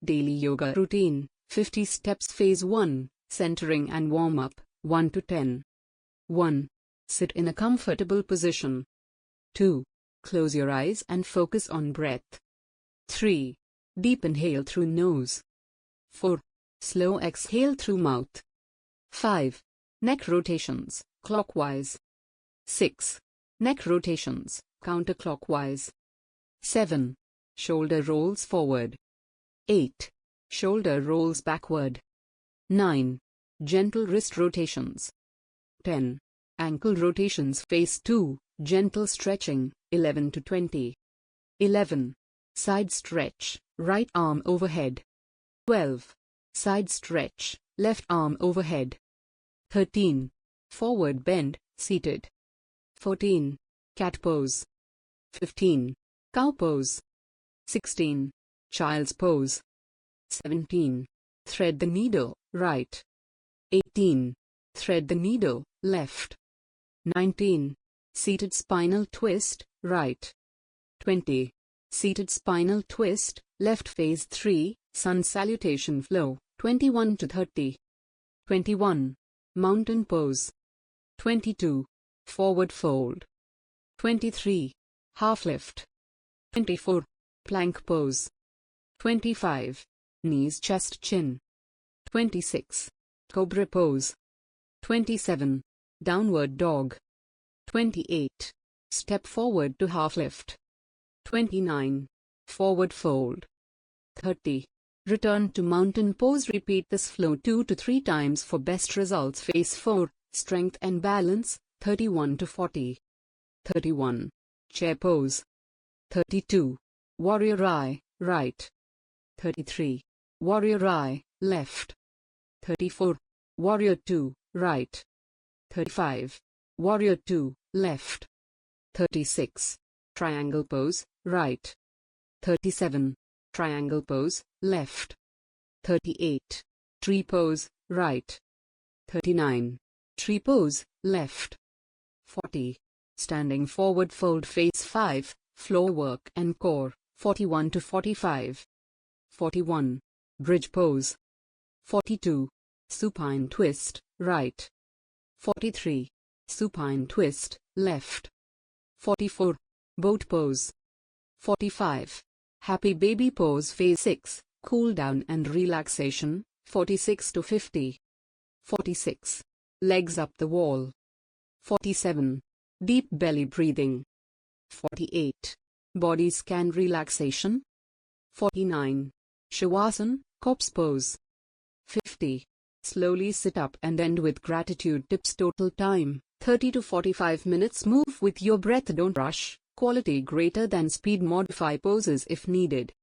Daily yoga routine, 50 steps. Phase 1, centering and warm-up, 1 to 10. 1. Sit in a comfortable position. 2. Close your eyes and focus on breath. 3. Deep inhale through nose. 4. Slow exhale through mouth. 5. Neck rotations, clockwise. 6. Neck rotations, counterclockwise. 7. Shoulder rolls forward. 8. Shoulder rolls backward. 9. Gentle wrist rotations. 10. Ankle rotations. Phase 2, gentle stretching, 11 to 20. 11. Side stretch, right arm overhead. 12. Side stretch, left arm overhead. 13. Forward bend, seated. 14. Cat pose. 15. Cow pose. 16. Child's pose. 17. Thread the needle, right. 18. Thread the needle, left. 19. Seated spinal twist, right. 20. Seated spinal twist, left. Phase 3, sun salutation flow, 21 to 30. 21. Mountain pose. 22. Forward fold. 23. Half lift. 24. Plank pose. 25. Knees chest chin. 26. Cobra pose. 27. Downward dog. 28. Step forward to half lift. 29. Forward fold. 30. Return to mountain pose. Repeat this flow 2 to 3 times for best results. Phase 4, strength and balance, 31 to 40. 31. Chair pose. 32. Warrior eye, right. 33. Warrior eye, left. 34. Warrior 2, right. 35. Warrior 2, left. 36. Triangle pose, right. 37. Triangle pose, left. 38. Tree pose, right. 39. Tree pose, left. 40. Standing forward fold. Phase 5, floor work and core, 41 to 45. 41. Bridge pose. 42. Supine twist, right. 43. Supine twist, left. 44. Boat pose. 45. Happy baby pose. Phase 6, cool down and relaxation, 46 to 50. 46. Legs up the wall. 47. Deep belly breathing. 48. Body scan relaxation. 49. Shavasana, corpse pose. 50. Slowly sit up and end with gratitude tips. Total time, 30 to 45 minutes. Move with your breath, don't rush. Quality greater than speed. Modify poses if needed.